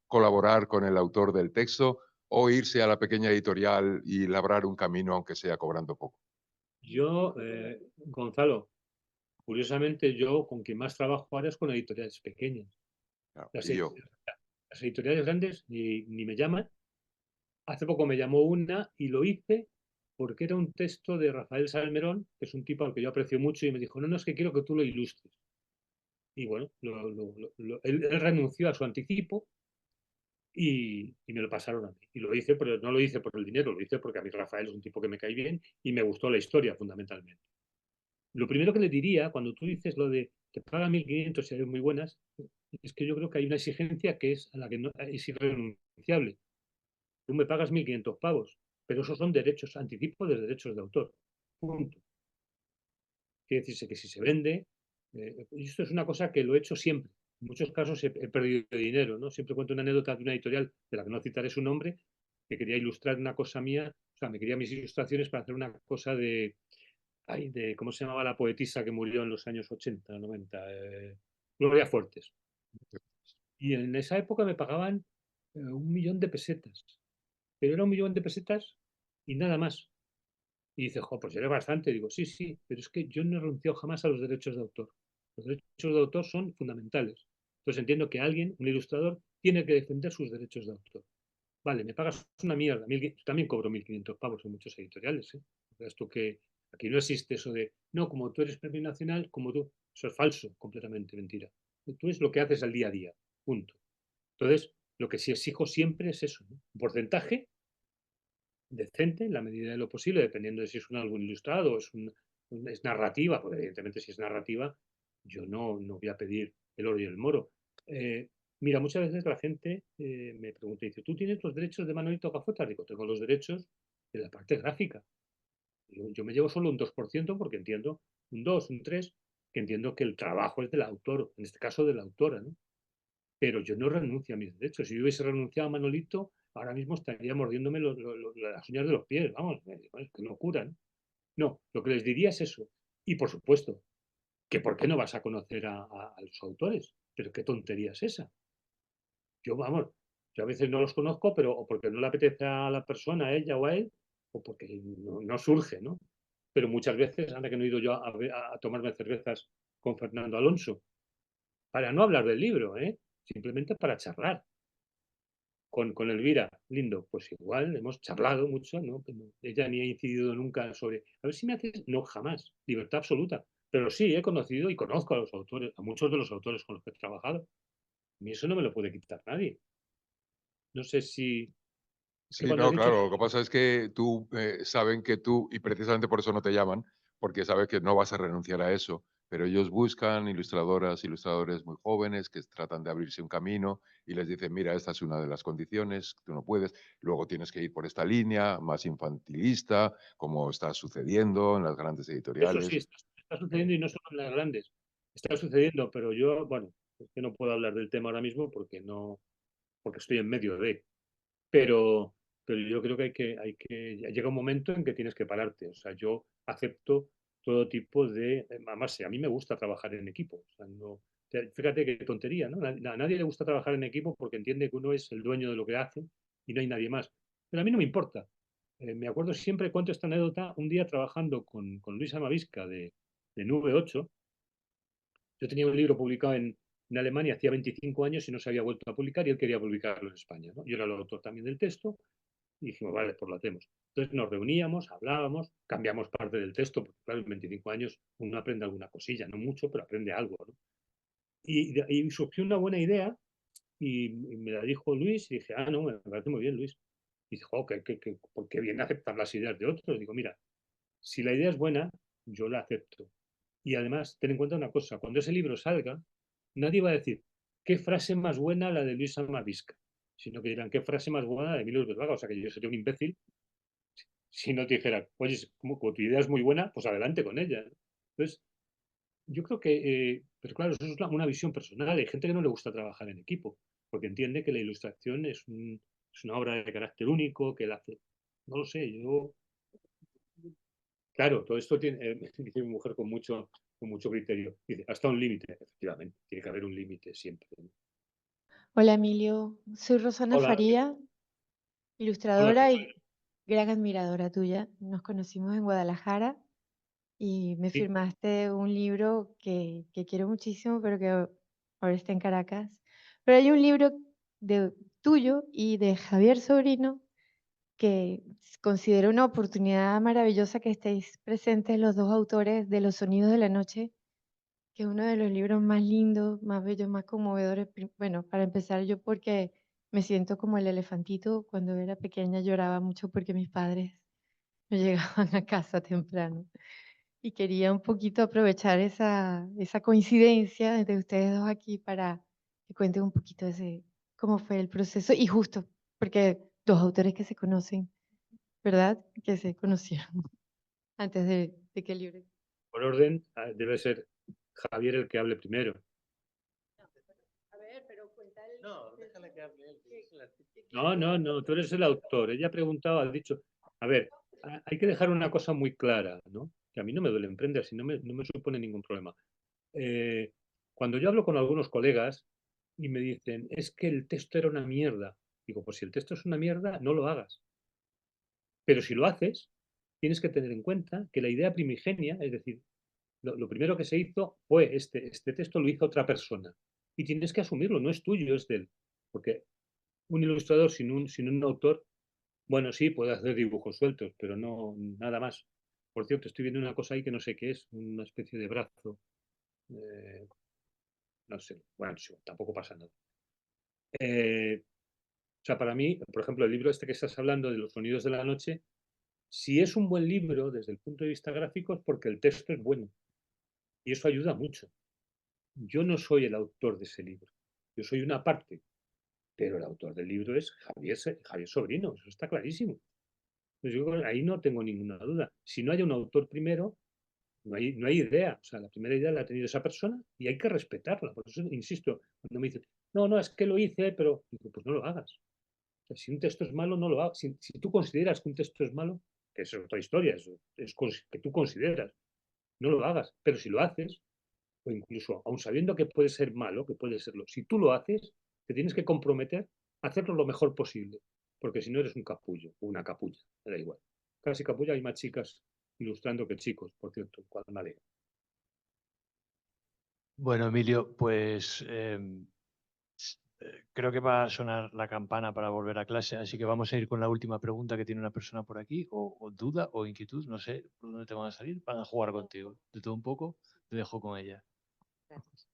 colaborar con el autor del texto, o irse a la pequeña editorial y labrar un camino, aunque sea cobrando poco? Yo, Gonzalo, curiosamente yo con quien más trabajo ahora es con editoriales pequeñas. Claro, Las, y yo. las editoriales grandes ni me llaman. Hace poco me llamó una y lo hice porque era un texto de Rafael Salmerón, que es un tipo al que yo aprecio mucho, y me dijo, no, es que quiero que tú lo ilustres. Y bueno, él renunció a su anticipo y me lo pasaron a mí. Y lo hice, pero no lo hice por el dinero, lo hice porque a mí Rafael es un tipo que me cae bien y me gustó la historia fundamentalmente. Lo primero que le diría, cuando tú dices lo de te pagan 1.500 y hay muy buenas, es que yo creo que hay una exigencia que es a la que no, es irrenunciable. Tú me pagas 1.500 pavos, pero esos son derechos, anticipo de derechos de autor. Punto. Quiere decirse que si se vende, y esto es una cosa que lo he hecho siempre. En muchos casos he perdido dinero, ¿no? Siempre cuento una anécdota de una editorial de la que no citaré su nombre, que quería ilustrar una cosa mía, o sea, me quería mis ilustraciones para hacer una cosa de ¿cómo se llamaba la poetisa que murió en los años 80, 90? Gloria Fuertes. Y en esa época me pagaban 1.000.000 de pesetas, pero era 1.000.000 de pesetas y nada más. Y dice, jo, pues eres bastante. Digo, sí, sí, pero es que yo no he renunciado jamás a los derechos de autor. Los derechos de autor son fundamentales. Entonces entiendo que alguien, un ilustrador, tiene que defender sus derechos de autor. Vale, me pagas una mierda. También cobro 1.500 pavos en muchos editoriales. Esto que aquí no existe eso de, no, como tú eres premio nacional, como tú. Eso es falso, completamente mentira. Tú es lo que haces al día a día. Punto. Entonces, lo que sí exijo siempre es eso, ¿no? Un porcentaje decente en la medida de lo posible, dependiendo de si es un álbum ilustrado o es narrativa, porque evidentemente si es narrativa, yo no voy a pedir el oro y el moro. Mira, muchas veces la gente me pregunta, dice, ¿tú tienes los derechos de Manolito Gafotas? Digo, tengo los derechos de la parte gráfica. Yo me llevo solo un 2% porque entiendo, un 2, un 3, que entiendo que el trabajo es del autor, en este caso de la autora, ¿no? Pero yo no renuncio a mis derechos. Si yo hubiese renunciado a Manolito, ahora mismo estaría mordiéndome las uñas de los pies. Vamos, qué locura, ¿no? No, lo que les diría es eso. Y por supuesto, que por qué no vas a conocer a los autores. Pero qué tontería es esa. Yo, vamos, yo a veces no los conozco, pero o porque no le apetece a la persona, a ella o a él, o porque no surge, ¿no? Pero muchas veces, anda que no he ido yo a tomarme cervezas con Fernando Alonso, para no hablar del libro, simplemente para charlar. Con Elvira, lindo, pues igual hemos charlado mucho, ¿no? Ella ni ha incidido nunca sobre, a ver si me haces, no, jamás, libertad absoluta. Pero sí, he conocido y conozco a los autores, a muchos de los autores con los que he trabajado. A mí eso no me lo puede quitar nadie. No sé si, es que Sí, cuando has no, dicho, claro, lo que pasa es que saben que tú, y precisamente por eso no te llaman, porque sabes que no vas a renunciar a eso. Pero ellos buscan ilustradoras, ilustradores muy jóvenes que tratan de abrirse un camino y les dicen, mira, esta es una de las condiciones, tú no puedes, luego tienes que ir por esta línea más infantilista, como está sucediendo en las grandes Eso sí, editoriales. está sucediendo y no solo en las grandes. Está sucediendo, pero yo, bueno, es que no puedo hablar del tema ahora mismo porque estoy en medio de. Pero, pero yo creo que llega un momento en que tienes que pararte. O sea, yo acepto todo tipo de, además, a mí me gusta trabajar en equipo. O sea, fíjate qué tontería, ¿no? A nadie le gusta trabajar en equipo porque entiende que uno es el dueño de lo que hace y no hay nadie más. Pero a mí no me importa. Me acuerdo siempre, cuento esta anécdota, un día trabajando con Luis Amavisca de Nube 8. Yo tenía un libro publicado en Alemania hacía 25 años y no se había vuelto a publicar y él quería publicarlo en España, ¿no? Yo era el autor también del texto y dijimos, vale, pues lo hacemos. Entonces nos reuníamos, hablábamos, cambiamos parte del texto, porque claro, en 25 años uno aprende alguna cosilla, no mucho, pero aprende algo, ¿no? Y surgió una buena idea y me la dijo Luis y dije, no, me parece muy bien, Luis. Y dijo, ¿por qué viene a aceptar las ideas de otros? Digo, mira, si la idea es buena, yo la acepto. Y además, ten en cuenta una cosa, cuando ese libro salga, nadie va a decir, qué frase más buena la de Luis Amavisca, sino que dirán, qué frase más buena la de Emilio Zurbarán. O sea, que yo sería un imbécil si no te dijera, oye, como tu idea es muy buena, pues adelante con ella. Entonces, yo creo que, pero claro, eso es una visión personal. Hay gente que no le gusta trabajar en equipo, porque entiende que la ilustración es una obra de carácter único, que la hace. No lo sé, yo. Claro, todo esto tiene, dice mi mujer con mucho criterio. Dice, hasta un límite, efectivamente, tiene que haber un límite siempre, ¿no? Hola Emilio, soy Rosana Hola, Faría, hola. ilustradora y gran admiradora tuya. Nos conocimos en Guadalajara y me Sí, firmaste un libro que quiero muchísimo, pero que ahora está en Caracas. Pero hay un libro tuyo y de Javier Sobrino que considero una oportunidad maravillosa que estéis presentes los dos autores de Los Sonidos de la Noche, que es uno de los libros más lindos, más bellos, más conmovedores. Bueno, para empezar yo porque me siento como el elefantito. Cuando era pequeña lloraba mucho porque mis padres no llegaban a casa temprano. Y quería un poquito aprovechar esa coincidencia de ustedes dos aquí para que cuenten un poquito cómo fue el proceso. Y justo, porque dos autores que se conocen, ¿verdad? Que se conocieron antes de que el libro. por orden, debe ser Javier el que hable primero. A ver, pero cuenta el. No, déjale que hable él. No, tú eres el autor. Ella ha preguntado, ha dicho, a ver, hay que dejar una cosa muy clara, ¿no? Que a mí no me duele emprender, si no me supone ningún problema. Cuando yo hablo con algunos colegas y me dicen, es que el texto era una mierda, digo, pues si el texto es una mierda, no lo hagas. Pero si lo haces, tienes que tener en cuenta que la idea primigenia, es decir, lo primero que se hizo fue este texto lo hizo otra persona. Y tienes que asumirlo, no es tuyo, es de él. Porque un ilustrador sin un autor, bueno, sí, puede hacer dibujos sueltos, pero no nada más. Por cierto, estoy viendo una cosa ahí que no sé qué es, una especie de brazo. No sé, bueno, sí, tampoco pasa nada. O sea, para mí, por ejemplo, el libro este que estás hablando de Los Sonidos de la Noche, si es un buen libro desde el punto de vista gráfico es porque el texto es bueno. Y eso ayuda mucho. Yo no soy el autor de ese libro. Yo soy una parte, pero el autor del libro es Javier Sobrino, eso está clarísimo. Pues yo ahí no tengo ninguna duda. Si no hay un autor primero, no hay idea. O sea, la primera idea la ha tenido esa persona y hay que respetarla. Por eso insisto, cuando me dicen, no, es que lo hice, pero digo, pues no lo hagas. O sea, si un texto es malo, no lo hagas. Si tú consideras que un texto es malo, que es otra historia, es que tú consideras, no lo hagas. Pero si lo haces, o incluso, aun sabiendo que puede ser malo, que puede serlo, si tú lo haces, te tienes que comprometer a hacerlo lo mejor posible. Porque si no eres un capullo o una capulla, me da igual. Casi capulla hay más chicas ilustrando que chicos, por cierto, cuando me alegro. Bueno, Emilio, pues creo que va a sonar la campana para volver a clase, así que vamos a ir con la última pregunta que tiene una persona por aquí, o duda o inquietud, no sé por dónde te van a salir, van a jugar contigo. De todo un poco, te dejo con ella. Gracias.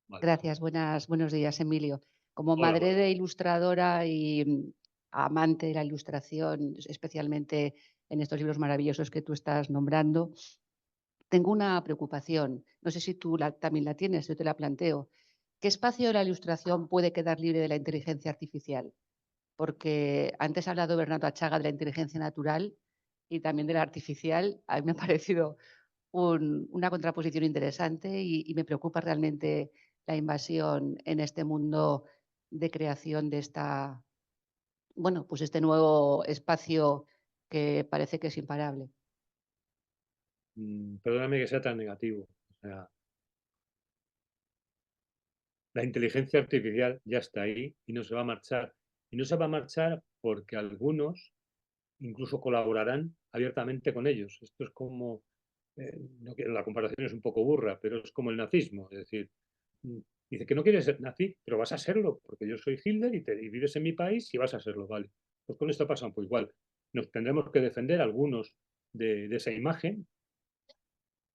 Vale. Gracias, buenos días, Emilio. Como Hola, madre de ilustradora y amante de la ilustración, especialmente en estos libros maravillosos que tú estás nombrando, tengo una preocupación. No sé si tú también la tienes, yo te la planteo. ¿Qué espacio de la ilustración puede quedar libre de la inteligencia artificial? Porque antes ha hablado Bernardo Achaga de la inteligencia natural y también de la artificial. A mí me ha parecido una contraposición interesante y me preocupa realmente la invasión en este mundo de creación de pues este nuevo espacio que parece que es imparable. Perdóname que sea tan negativo. O sea, la inteligencia artificial ya está ahí y no se va a marchar. Y no se va a marchar porque algunos incluso colaborarán abiertamente con ellos. Esto es como, la comparación es un poco burra, pero es como el nazismo. Es decir, dice que no quieres ser nazi, pero vas a serlo, porque yo soy Hitler y vives en mi país y vas a serlo, ¿vale? Pues con esto pasa un poco igual. Nos tendremos que defender algunos de esa imagen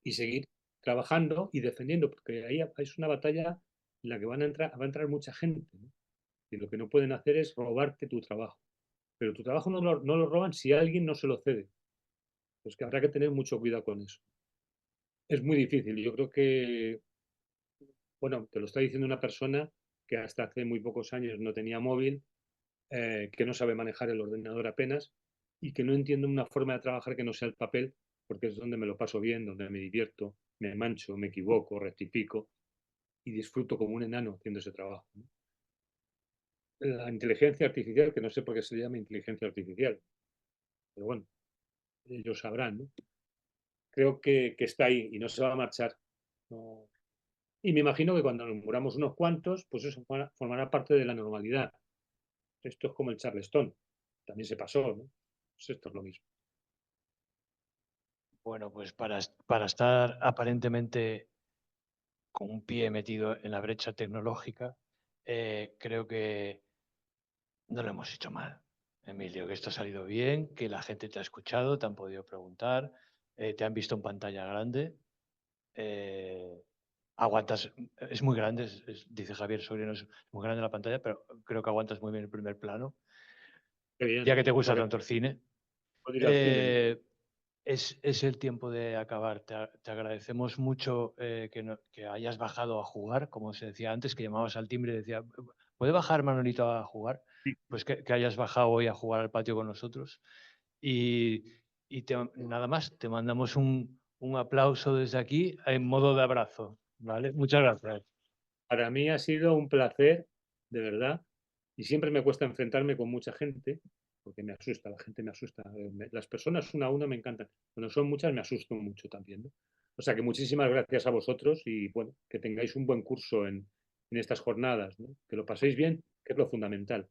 y seguir trabajando y defendiendo, porque ahí es una batalla en la que va a entrar mucha gente, ¿no? Y lo que no pueden hacer es robarte tu trabajo. Pero tu trabajo no lo roban si alguien no se lo cede. Pues que habrá que tener mucho cuidado con eso. Es muy difícil. Yo creo que, bueno, te lo está diciendo una persona que hasta hace muy pocos años no tenía móvil, que no sabe manejar el ordenador apenas y que no entiende una forma de trabajar que no sea el papel, porque es donde me lo paso bien, donde me divierto, me mancho, me equivoco, rectifico y disfruto como un enano haciendo ese trabajo, ¿no? La inteligencia artificial, que no sé por qué se llama inteligencia artificial, pero bueno, ellos sabrán, ¿no? Creo que está ahí y no se va a marchar. No. Y me imagino que cuando nos muramos unos cuantos, pues eso formará parte de la normalidad. Esto es como el Charleston, también se pasó, ¿no? Pues esto es lo mismo. Bueno, pues para estar aparentemente con un pie metido en la brecha tecnológica, creo que no lo hemos hecho mal, Emilio, que esto ha salido bien, que la gente te ha escuchado, te han podido preguntar, te han visto en pantalla grande, aguantas, es muy grande, dice Javier Sobrino, es muy grande la pantalla, pero creo que aguantas muy bien el primer plano, Qué bien. ya que te gusta Porque tanto el cine. puedo ir al cine, ¿no? Es el tiempo de acabar. Te agradecemos mucho que hayas bajado a jugar, como se decía antes, que llamabas al timbre y decía, ¿puede bajar Manolito a jugar? Sí. Pues que hayas bajado hoy a jugar al patio con nosotros. Y nada más, te mandamos un aplauso desde aquí en modo de abrazo. ¿Vale? Muchas gracias. Para mí ha sido un placer, de verdad, y siempre me cuesta enfrentarme con mucha gente, porque me asusta, la gente me asusta. Las personas una a una me encantan. Cuando son muchas me asusto mucho también, ¿no? O sea que muchísimas gracias a vosotros y bueno, que tengáis un buen curso en estas jornadas, ¿no? Que lo paséis bien, que es lo fundamental.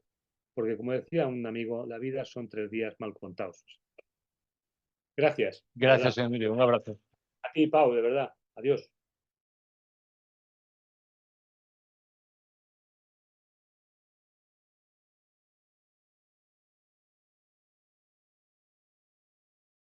Porque como decía un amigo, la vida son 3 días mal contados. Gracias. De Gracias, verdad. Emilio. Un abrazo. A ti, Pau, de verdad. Adiós.